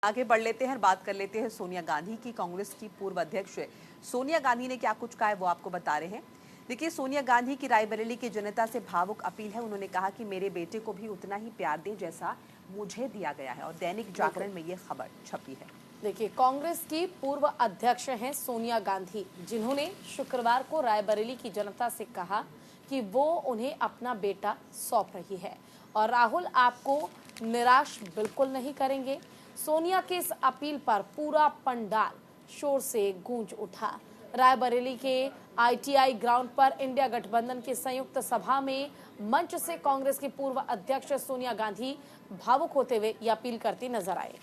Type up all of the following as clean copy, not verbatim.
आगे बढ़ लेते हैं और बात कर लेते हैं सोनिया गांधी की। कांग्रेस की पूर्व अध्यक्ष सोनिया गांधी ने क्या कुछ कहा है वो आपको बता रहे हैं। देखिए, सोनिया गांधी की रायबरेली की जनता से भावुक अपील है। उन्होंने कहा कि मेरे बेटे को भी उतना ही प्यार दें जैसा मुझे दिया गया है, और दैनिक जागरण में ये खबर छपी है। देखिए, कांग्रेस की पूर्व अध्यक्ष हैं सोनिया गांधी, जिन्होंने शुक्रवार को रायबरेली की जनता से कहा कि वो उन्हें अपना बेटा सौंप रही है और राहुल आपको निराश बिल्कुल नहीं करेंगे। सोनिया के इस अपील पर पूरा पंडाल शोर से गूंज उठा। रायबरेली के आईटीआई ग्राउंड पर इंडिया गठबंधन की संयुक्त सभा में मंच से कांग्रेस की पूर्व अध्यक्ष सोनिया गांधी भावुक होते हुए ये अपील करती नजर आए।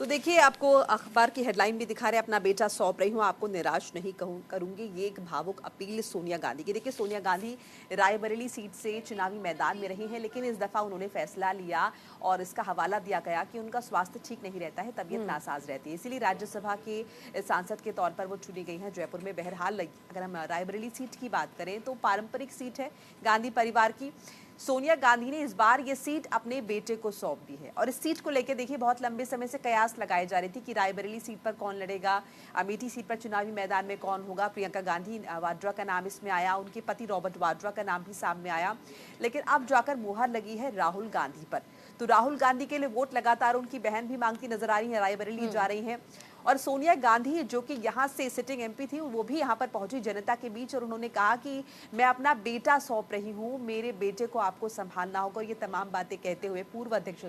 तो देखिए, आपको अखबार की हेडलाइन भी दिखा रहे हैं, अपना बेटा सौंप रही हूँ, आपको निराश नहीं करूंगी। ये एक भावुक अपील सोनिया गांधी की। देखिए, सोनिया गांधी रायबरेली सीट से चुनावी मैदान में रही हैं, लेकिन इस दफा उन्होंने फैसला लिया और इसका हवाला दिया गया कि उनका स्वास्थ्य ठीक नहीं रहता है, तबीयत नासाज रहती है, इसीलिए राज्यसभा के सांसद के तौर पर वो चुनी गई हैं जयपुर में। बहरहाल, अगर हम रायबरेली सीट की बात करें तो पारंपरिक सीट है गांधी परिवार की। सोनिया गांधी ने इस बार ये सीट अपने बेटे को सौंप दी है, और इस सीट को लेकर देखिए, बहुत लंबे समय से कयास लगाए जा रही थी कि रायबरेली सीट पर कौन लड़ेगा, अमेठी सीट पर चुनावी मैदान में कौन होगा। प्रियंका गांधी वाड्रा का नाम इसमें आया, उनके पति रॉबर्ट वाड्रा का नाम भी सामने आया, लेकिन अब जाकर मुहर लगी है राहुल गांधी पर। तो राहुल गांधी के लिए वोट लगातार उनकी बहन भी मांगती नजर आ रही है, रायबरेली जा रही है। और सोनिया गांधी, जो कि यहाँ से सिटिंग एमपी थी, वो भी यहाँ पर पहुंची जनता के बीच, और उन्होंने कहा कि मैं अपना बेटा सौंप रही हूँ, मेरे बेटे को आपको संभालना होगा। ये तमाम बातें कहते हुए पूर्व अध्यक्ष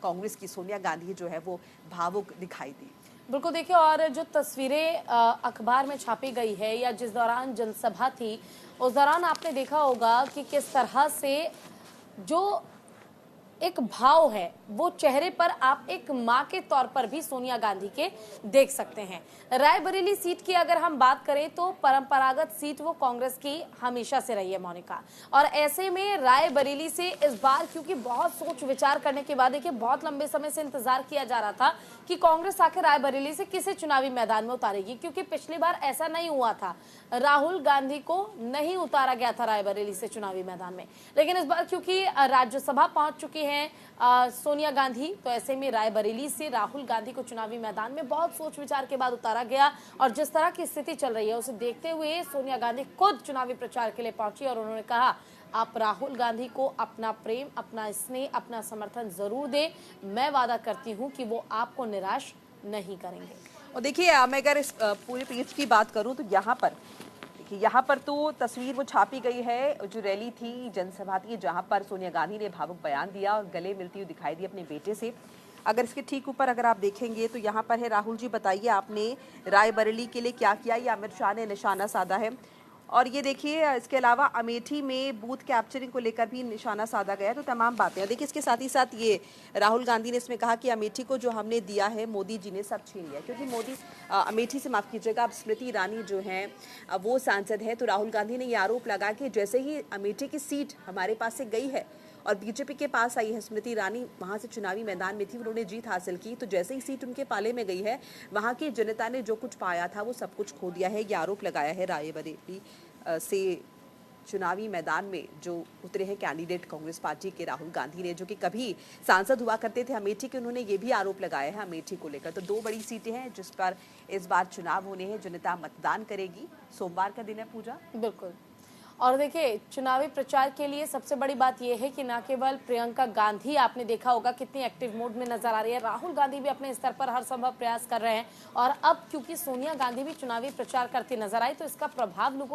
कांग्रेस की सोनिया गांधी जो है वो भावुक दिखाई दी। बिल्कुल, देखिए, और जो तस्वीरें अखबार में छापी गई है या जिस दौरान जनसभा थी, उस दौरान आपने देखा होगा कि किस तरह से जो एक भाव है वो चेहरे पर आप एक मां के तौर पर भी सोनिया गांधी के देख सकते हैं। रायबरेली सीट की अगर हम बात करें तो परंपरागत सीट वो कांग्रेस की हमेशा से रही है, मोनिका, और ऐसे में रायबरेली से इस बार, क्योंकि बहुत सोच विचार करने के बाद, देखिए, बहुत लंबे समय से इंतजार किया जा रहा था कि कांग्रेस आखिर रायबरेली से किसे चुनावी मैदान में उतारेगी, क्योंकि पिछली बार ऐसा नहीं हुआ था, राहुल गांधी को नहीं उतारा गया था रायबरेली से चुनावी मैदान में। लेकिन इस बार क्योंकि राज्यसभा पहुंच चुकी हैं सोनिया गांधी, तो ऐसे में रायबरेली से राहुल गांधी को चुनावी मैदान में बहुत सोच विचार के बाद उतारा गया। और जिस तरह की स्थिति चल रही है उसे देखते हुए सोनिया गांधी खुद चुनावी प्रचार के लिए पहुंची और उन्होंने कहा, आप राहुल गांधी को अपना प्रेम, अपना स्नेह, अपना समर्थन जरूर दें। मैं वादा करती हूं कि वो आपको निराश नहीं करेंगे। और देखिए, मैं अगर इस पूरे पेज की बात करूं तो यहाँ पर तो तस्वीर वो छापी गई है, जो रैली थी, जनसभा थी, जहाँ पर सोनिया गांधी ने भावुक बयान दिया और गले मिलती हुई दिखाई दी अपने बेटे से। अगर इसके ठीक ऊपर अगर आप देखेंगे तो यहाँ पर है, राहुल जी बताइए आपने रायबरेली के लिए क्या किया। ये अमित शाह ने निशाना साधा है। और ये देखिए, इसके अलावा अमेठी में बूथ कैप्चरिंग को लेकर भी निशाना साधा गया है। तो तमाम बातें, देखिए, इसके साथ ही साथ ये राहुल गांधी ने इसमें कहा कि अमेठी को जो हमने दिया है, मोदी जी ने सब छीन लिया, क्योंकि मोदी अमेठी से, माफ़ कीजिएगा, अब स्मृति ईरानी जो हैं वो सांसद है। तो राहुल गांधी ने ये आरोप लगा कि जैसे ही अमेठी की सीट हमारे पास से गई है और बीजेपी के पास आई है, स्मृति ईरानी वहां से चुनावी मैदान में थी, उन्होंने जीत हासिल की, तो जैसे ही सीट उनके पाले में गई है, वहां की जनता ने जो कुछ पाया था वो सब कुछ खो दिया है। ये आरोप लगाया है रायबरेली से चुनावी मैदान में जो उतरे हैं कैंडिडेट कांग्रेस पार्टी के राहुल गांधी ने, जो कि कभी सांसद हुआ करते थे अमेठी के। उन्होंने ये भी आरोप लगाया है अमेठी को लेकर। तो दो बड़ी सीटें हैं जिस पर इस बार चुनाव होने हैं, जनता मतदान करेगी। सोमवार का दिन है, पूजा। बिल्कुल, और देखिए, चुनावी प्रचार के लिए सबसे बड़ी बात यह है कि न केवल प्रियंका गांधी, आपने देखा होगा कितनी एक्टिव मोड में नजर आ रही है, राहुल गांधी भी अपने स्तर पर हर संभव प्रयास कर रहे हैं। और अब क्योंकि सोनिया गांधी भी चुनावी प्रचार करती नजर आई, तो इसका प्रभाव लोगों